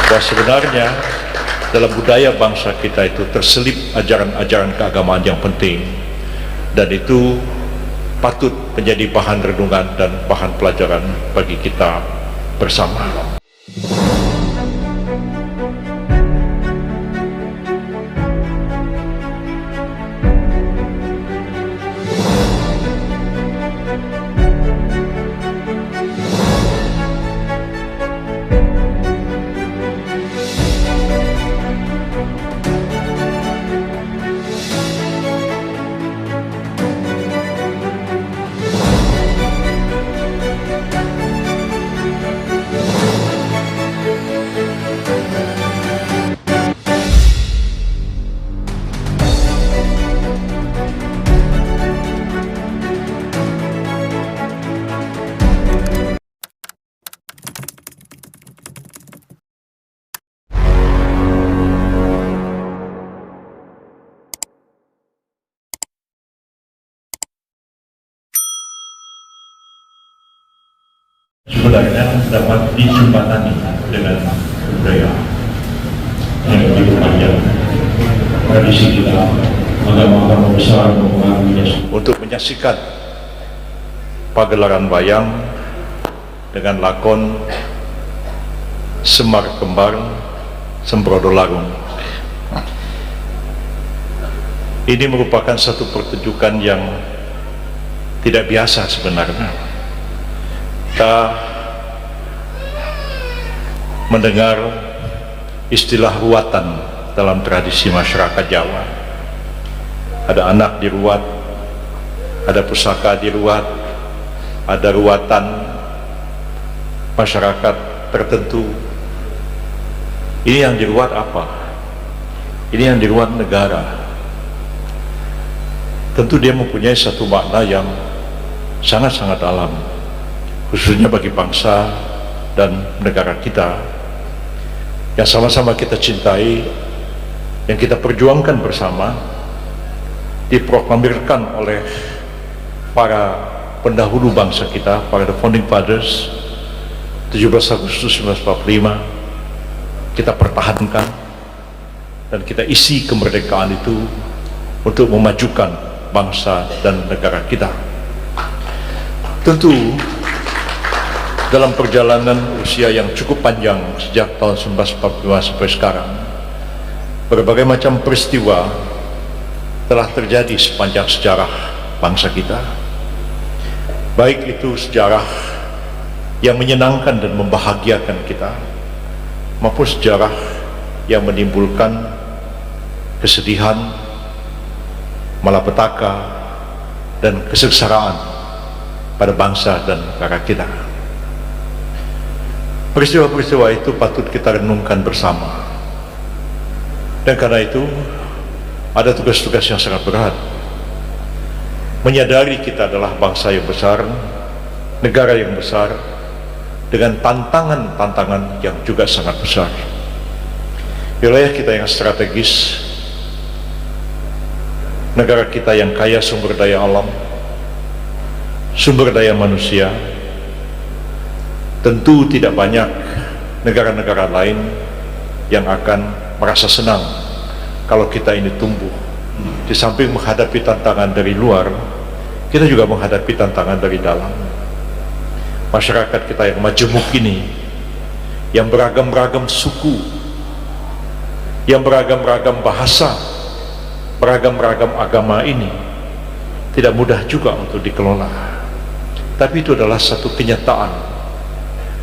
bahwa sebenarnya dalam budaya bangsa kita itu terselip ajaran-ajaran keagamaan yang penting, dan itu patut menjadi bahan renungan dan bahan pelajaran bagi kita bersama. Sebenarnya dapat dijembatani dengan budaya yang lebih panjang, tradisi kita, agama-agama besar mempengaruhinya. Untuk menyaksikan pagelaran wayang dengan lakon Semar Kembar Sembrodo Larung, ini merupakan satu pertunjukan yang tidak biasa sebenarnya. Kita mendengar istilah ruatan dalam tradisi masyarakat Jawa. Ada anak diruat, ada pusaka diruat, ada ruatan masyarakat tertentu. Ini yang diruat apa? Ini yang diruat negara. Tentu dia mempunyai satu makna yang sangat-sangat dalam, khususnya bagi bangsa dan negara kita yang sama-sama kita cintai, yang kita perjuangkan bersama, diproklamirkan oleh para pendahulu bangsa kita, para the founding fathers, 17 Agustus 1945, kita pertahankan dan kita isi kemerdekaan itu untuk memajukan bangsa dan negara kita. Tentu dalam perjalanan usia yang cukup panjang sejak tahun 1945 sampai sekarang, berbagai macam peristiwa telah terjadi sepanjang sejarah bangsa kita, baik itu sejarah yang menyenangkan dan membahagiakan kita, maupun sejarah yang menimbulkan kesedihan, malapetaka, dan kesengsaraan pada bangsa dan negara kita. Peristiwa-peristiwa itu patut kita renungkan bersama, dan karena itu ada tugas-tugas yang sangat berat. Menyadari kita adalah bangsa yang besar, negara yang besar, dengan tantangan-tantangan yang juga sangat besar. Wilayah kita yang strategis, negara kita yang kaya sumber daya alam, sumber daya manusia. Tentu tidak banyak negara-negara lain yang akan merasa senang kalau kita ini tumbuh. Di samping menghadapi tantangan dari luar, kita juga menghadapi tantangan dari dalam. Masyarakat kita yang majemuk ini, yang beragam-ragam suku, yang beragam-ragam bahasa, beragam-ragam agama ini, tidak mudah juga untuk dikelola. Tapi itu adalah satu kenyataan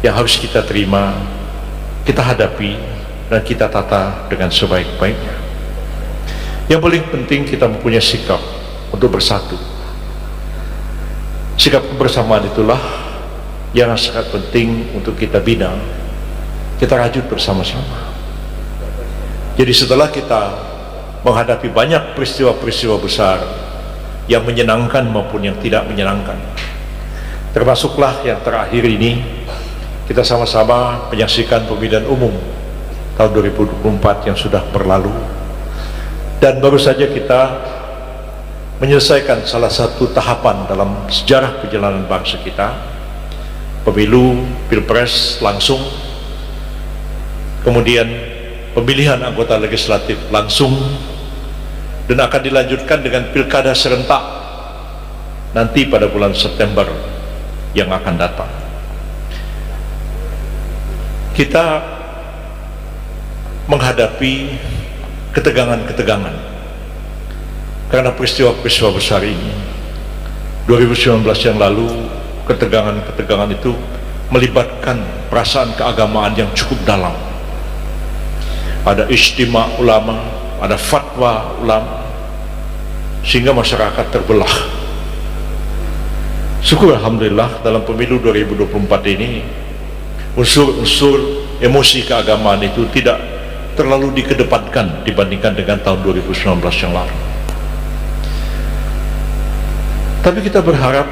yang harus kita terima, kita hadapi, dan kita tata dengan sebaik-baiknya. Yang paling penting, kita mempunyai sikap untuk bersatu. Sikap kebersamaan itulah yang sangat penting untuk kita bina, kita rajut bersama-sama. Jadi setelah kita menghadapi banyak peristiwa-peristiwa besar yang menyenangkan maupun yang tidak menyenangkan, termasuklah yang terakhir ini, kita sama-sama menyaksikan pemilihan umum tahun 2024 yang sudah berlalu, dan baru saja kita menyelesaikan salah satu tahapan dalam sejarah perjalanan bangsa kita, pemilu pilpres langsung kemudian pemilihan anggota legislatif langsung, dan akan dilanjutkan dengan pilkada serentak nanti pada bulan September yang akan datang. Kita menghadapi ketegangan-ketegangan karena peristiwa-peristiwa besar ini. 2019 yang lalu, ketegangan-ketegangan itu melibatkan perasaan keagamaan yang cukup dalam. Ada ijtima ulama, ada fatwa ulama, sehingga masyarakat terbelah. Syukur alhamdulillah dalam pemilu 2024 ini unsur-unsur emosi keagamaan itu tidak terlalu dikedepankan dibandingkan dengan tahun 2019 yang lalu. Tapi kita berharap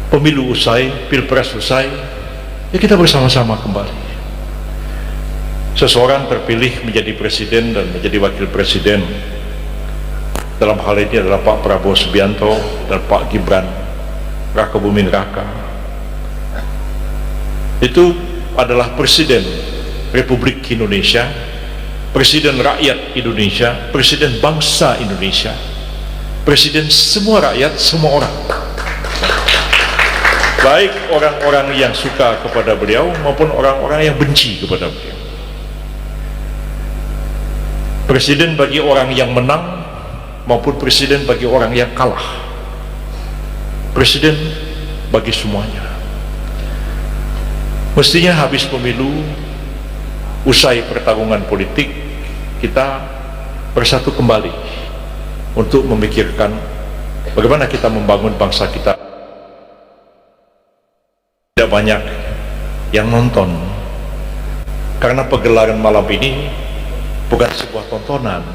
pemilu usai, pilpres usai, ya kita bersama-sama kembali. Seseorang terpilih menjadi presiden dan menjadi wakil presiden, dalam hal ini adalah Pak Prabowo Subianto dan Pak Gibran Raka Buming Raka. Itu adalah presiden Republik Indonesia, presiden rakyat Indonesia, presiden bangsa Indonesia, presiden semua rakyat, semua orang, baik orang-orang yang suka kepada beliau maupun orang-orang yang benci kepada beliau. Presiden bagi orang yang menang maupun presiden bagi orang yang kalah. Presiden bagi semuanya. Mestinya habis pemilu, usai pertarungan politik, kita bersatu kembali untuk memikirkan bagaimana kita membangun bangsa kita. Tidak banyak yang nonton karena pegelaran malam ini bukan sebuah tontonan,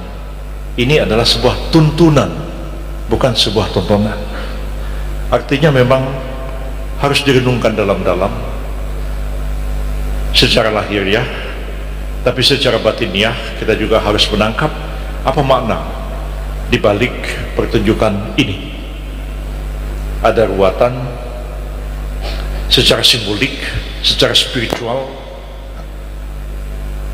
ini adalah sebuah tuntunan, bukan sebuah tontonan. Artinya memang harus direnungkan dalam-dalam secara lahiriah, tapi secara batiniah kita juga harus menangkap apa makna di balik pertunjukan ini. Ada ruatan secara simbolik, secara spiritual.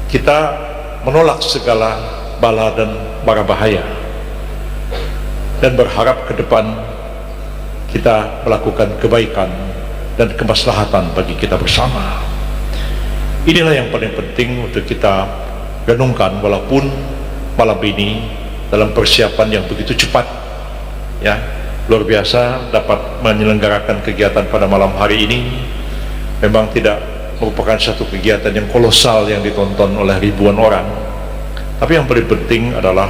Kita menolak segala bala dan mara bahaya dan berharap ke depan kita melakukan kebaikan dan kemaslahatan bagi kita bersama. Inilah yang paling penting untuk kita renungkan, walaupun malam ini dalam persiapan yang begitu cepat, ya, luar biasa dapat menyelenggarakan kegiatan pada malam hari ini. Memang tidak merupakan satu kegiatan yang kolosal yang ditonton oleh ribuan orang, tapi yang paling penting adalah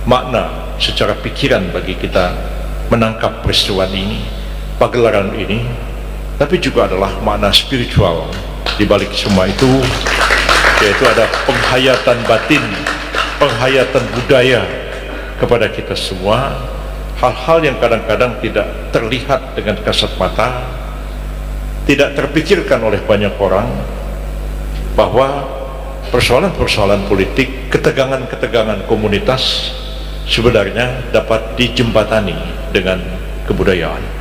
makna secara pikiran bagi kita menangkap peristiwa ini, pagelaran ini, tapi juga adalah makna spiritual di balik semua itu, yaitu ada penghayatan batin, penghayatan budaya kepada kita semua, hal-hal yang kadang-kadang tidak terlihat dengan kasat mata, tidak terpikirkan oleh banyak orang, bahwa persoalan-persoalan politik, ketegangan-ketegangan komunitas sebenarnya dapat dijembatani dengan kebudayaan.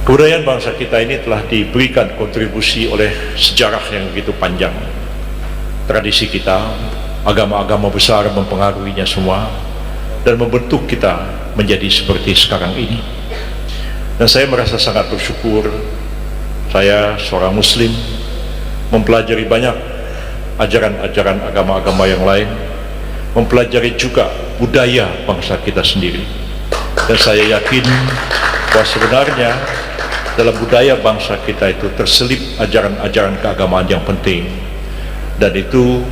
Kebudayaan bangsa kita ini telah diberikan kontribusi oleh sejarah yang begitu panjang. Tradisi kita, agama-agama besar mempengaruhinya semua dan membentuk kita menjadi seperti sekarang ini. Dan saya merasa sangat bersyukur, saya seorang muslim, mempelajari banyak ajaran-ajaran agama-agama yang lain, mempelajari juga budaya bangsa kita sendiri. Dan saya yakin bahwa sebenarnya dalam budaya bangsa kita itu terselip ajaran-ajaran keagamaan yang penting, dan itu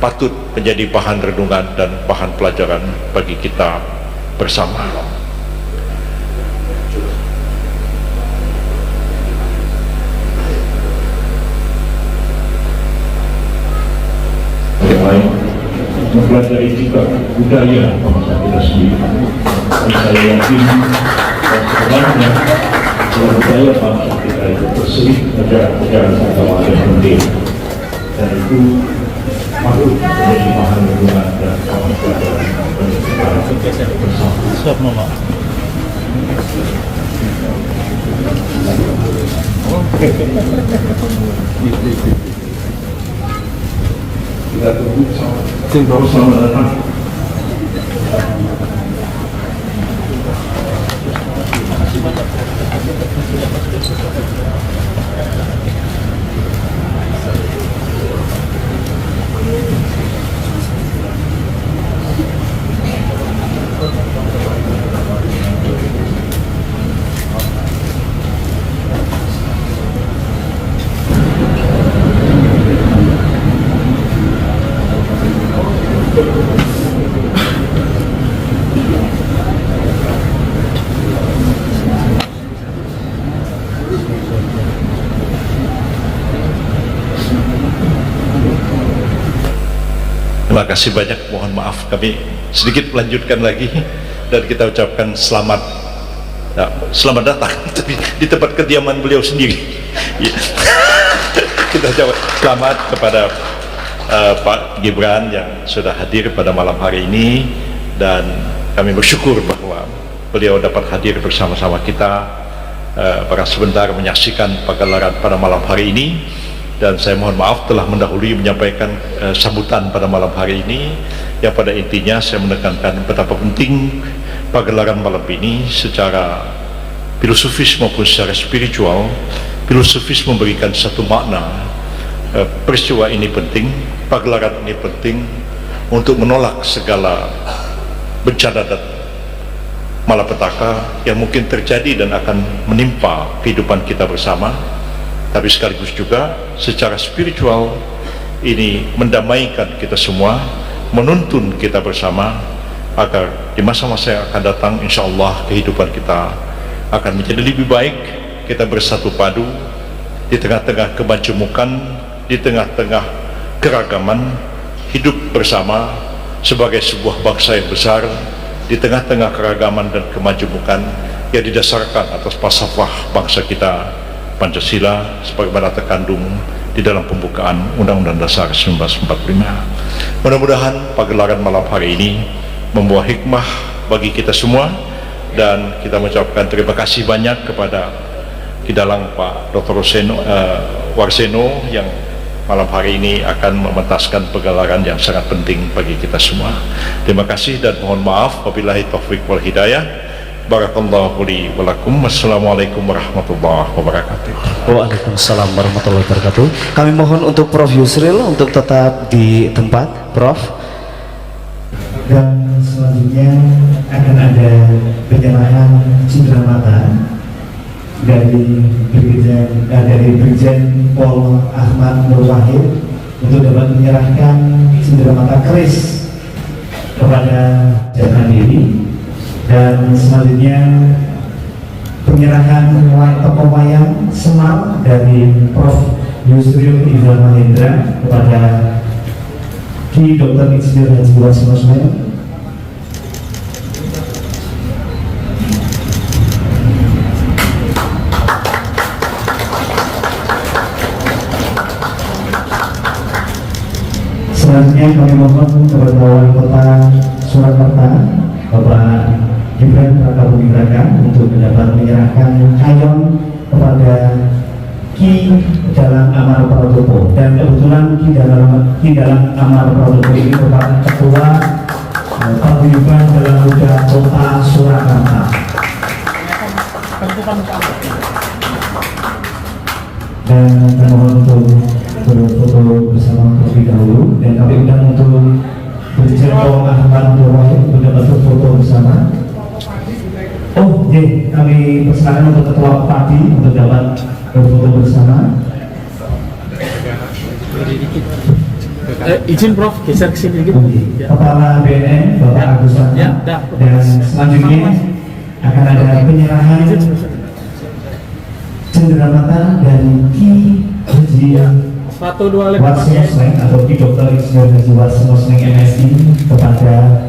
patut menjadi bahan renungan dan bahan pelajaran bagi kita bersama. Yang lain mempelajari juga budaya bangsa kita sendiri, dan saya yakin bahwa sebenarnya dalam budaya bangsa kita itu terselip ajaran-ajaran agama yang penting, dan itu patut menjadi bahan renungan dan bahan pelajaran bagi kita bersama. Kita tunggu selamat datang. Terima kasih banyak, mohon maaf kami sedikit melanjutkan lagi dan kita ucapkan selamat datang di tempat kediaman beliau sendiri. Kita ucapkan selamat kepada Pak Gibran yang sudah hadir pada malam hari ini, dan kami bersyukur bahwa beliau dapat hadir bersama-sama kita pada sebentar menyaksikan pagelaran pada malam hari ini. Dan saya mohon maaf telah mendahului menyampaikan sambutan pada malam hari ini, yang pada intinya saya menekankan betapa penting pagelaran malam ini secara filosofis maupun secara spiritual. Filosofis memberikan satu makna, peristiwa ini penting, pagelaran ini penting untuk menolak segala bencana dan malapetaka yang mungkin terjadi dan akan menimpa kehidupan kita bersama. Tapi sekaligus juga secara spiritual ini mendamaikan kita semua, menuntun kita bersama agar di masa-masa yang akan datang insya Allah kehidupan kita akan menjadi lebih baik. Kita bersatu padu di tengah-tengah kemajemukan, di tengah-tengah keragaman, hidup bersama sebagai sebuah bangsa yang besar di tengah-tengah keragaman dan kemajemukan yang didasarkan atas falsafah bangsa kita Pancasila sebagaimana terkandung di dalam pembukaan Undang-Undang Dasar 1945. Mudah-mudahan pagelaran malam hari ini membawa hikmah bagi kita semua, dan kita mengucapkan terima kasih banyak kepada Kidalang Pak Dr. Warseno yang malam hari ini akan mementaskan pagelaran yang sangat penting bagi kita semua. Terima kasih dan mohon maaf. Wabillahi taufiq wal hidayah. Barakallahu li wa lakum. Wassalamualaikum warahmatullahi wabarakatuh. Waalaikumsalam warahmatullahi wabarakatuh. Kami mohon untuk Prof Yusril untuk tetap di tempat, Prof. Dan selanjutnya akan ada penyerahan cindera mata dari Brigjen Pol Ahmad Nur Wahid untuk dapat menyerahkan cindera mata keris kepada jemaah diri. Dan selanjutnya penyerahan tokoh wayang Semar dari Prof Yusril Iza Mahendra kepada Ki Dr. Insinyur Haji Warsino. Selanjutnya kami mohon kepada Wali Kota Surakarta Bapak Gibran Rakabumi Raka untuk mendapat menyerahkan hayon kepada Ki Dalang Amar Pratopo, dan kebetulan Ki Dalang Amar Pratopo ini merupakan ketua Paguyuban Dalang Muda Kota Surakarta. Dan kami mohon untuk berfoto bersama terlebih dahulu, dan kami undang untuk Brigjen Pol Ahmad Nur Wahid untuk dapat berfoto bersama. Oh, kami persilakan untuk Ketua Bupati untuk dapat berfoto bersama. Izin Prof, geser ke sini dikit. Kepala BNN Bapak Agus Rahman. Dan selanjutnya akan ada penyerahan cendera mata dari Ki Haji Warsino atau Ki Dr. Insinyur Haji Warsino MSI kepada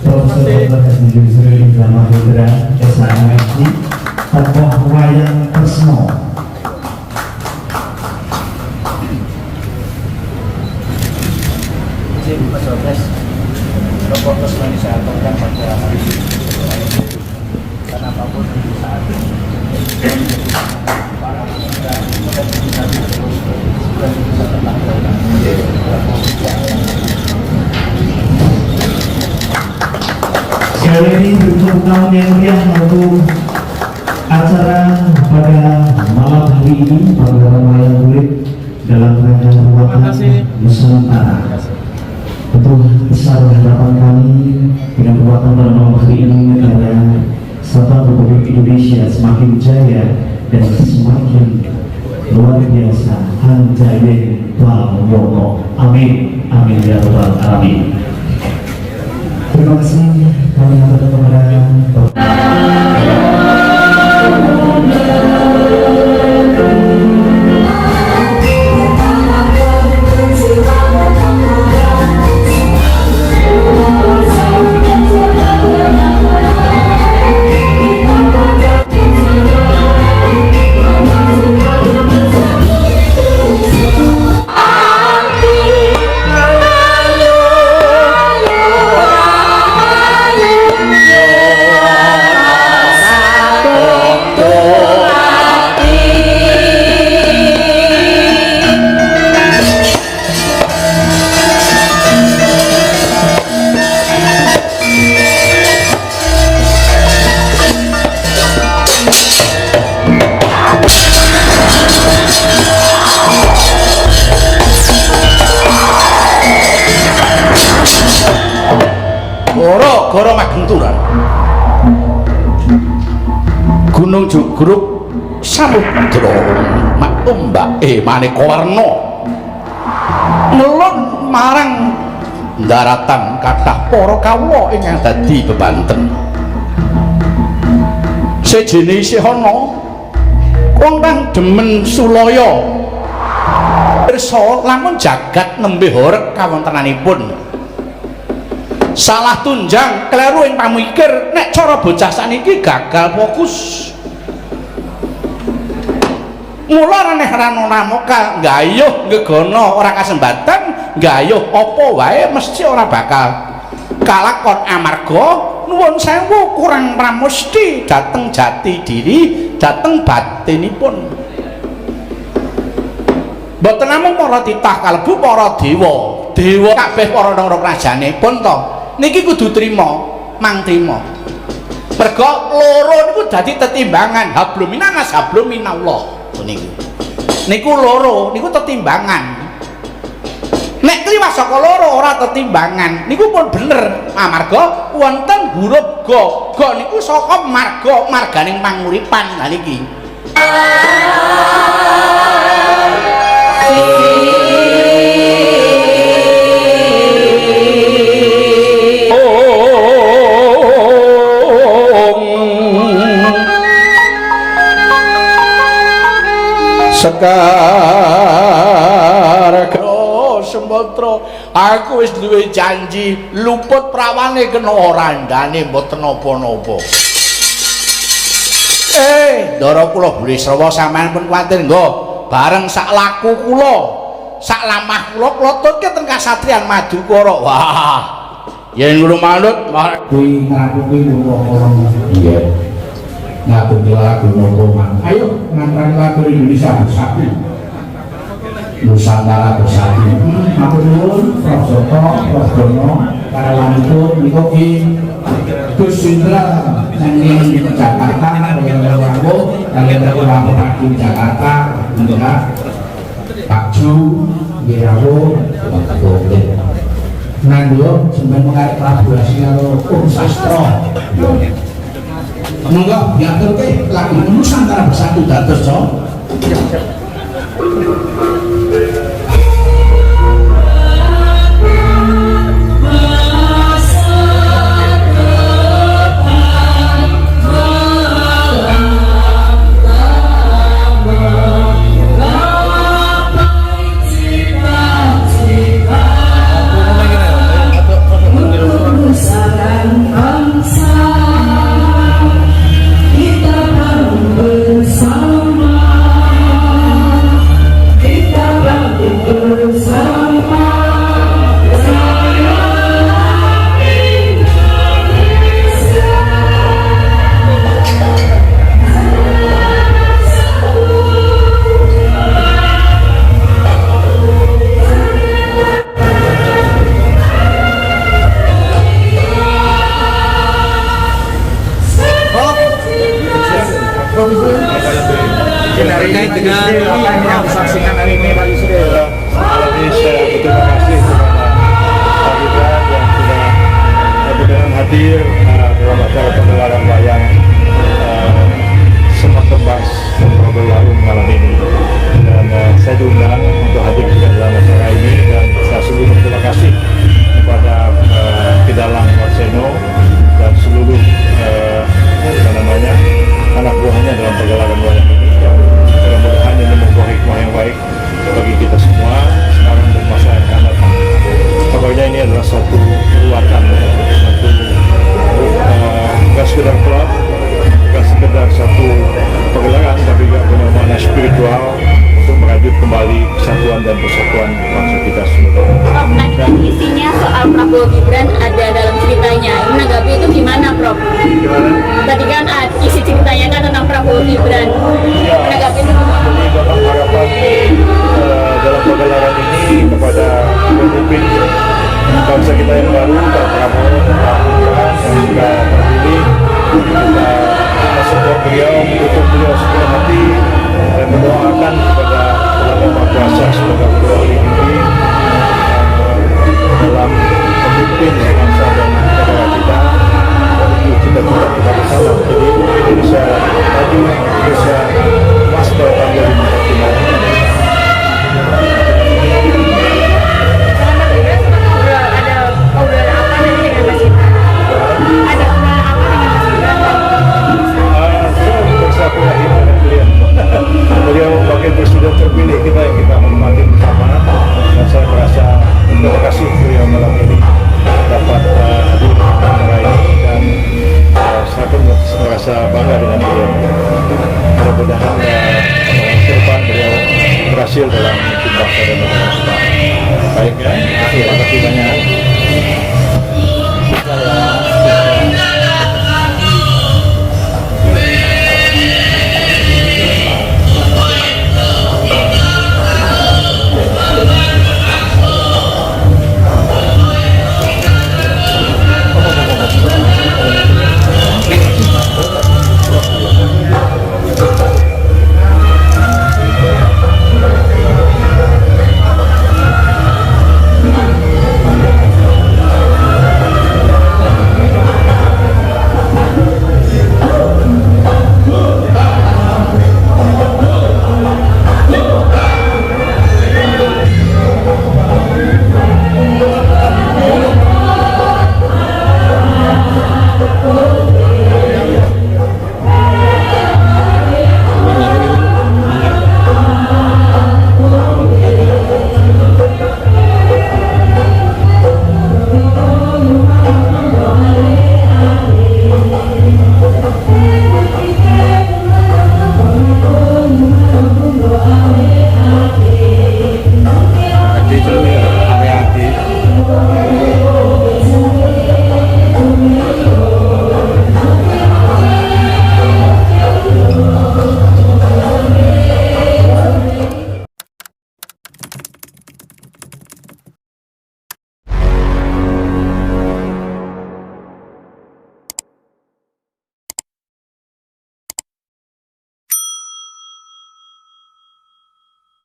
Profesor Dr. Haji Yusril Iza Mahendra SHMSI, tokoh wayang Kresno. Izin Pak Sobres, rokok Kresno disampaikan pada hari ini. Sekali lagi untuk tahun yang meriah untuk acara pada malam hari ini pada malam kulit dalam rangka ruatan Nusantara. Tentu besar harapan kami dengan ruatan pada malam hari ini negara serta Republik Indonesia semakin jaya dan semakin luar biasa. Hanjaya Prayono. Amin. Amin ya rabbal alamin. Terima kasih kami aturkan kepada Goro Magenturan, Gunung Jugruk Samudra Matumba Maneka Warna nelon marang daratan kathah para kawula ingkang dadi bebanten. Sejene isih ana wong kang demen sulaya pirsa lamun jagat nembe horeg kawontenanipun. Salah tunjang kleru ing pamikir nek cara bocah saniki gagal fokus. Mula reneh ranonamoka nggayuh ngegono ora kasembatan, nggayuh apa wae mesti ora bakal kalakon amarga nuwun sewu kurang pramusti dhateng jati diri, dhateng batinipun. Mboten namung para titah kalebu para dewa, dewa kabeh para nara krajanipun to. Niki kudu trima, mang trima. Mergo loro niku dadi tetimbangan, hablum minanas hablum minallah niku. Niku loro, niku tetimbangan. Nek kliwat saka loro ora tetimbangan, niku pun bener. Amarga wonten huruf ga. Ga niku saka marga, marganing panguripan. Lah niki. Sekar Sembotra, aku wis duwe janji luput prawane kena randane mboten napa-napa. Ndara kula Burisrawa sampean pun kuwatir nggo bareng sak laku kula, sak lamah kula tutke teng kasatriyan Madukara. Wah, yen ngono manut kuwi nglakuki wong-wong. iya. Ngatur lagu nokoman. Ayo ngantar lagu Indonesia bersatu, Nusantara bersatu. Matur nuwun Prof Joko, Prof Dono, karawanipun niku ki Gus Indra saking Jakarta, Rawo, kaliyan Rawo di Jakarta, Indra, Pak Ju, Wirawo, Nando, sampai mengarep kolaborasi karo Om Sastro. Monggo diaturke lagu Nusantara bersatu dados so. Kita bangsa kita semua. Prof, tadi kan isinya soal Prabowo Gibran ada dalam ceritanya. Menanggapi itu gimana, Prof? Gimana? Tadi kan isi ceritanya kan tentang Prabowo Gibran. Iya. Menanggapi itu gimana? Jadi dalam harapan dalam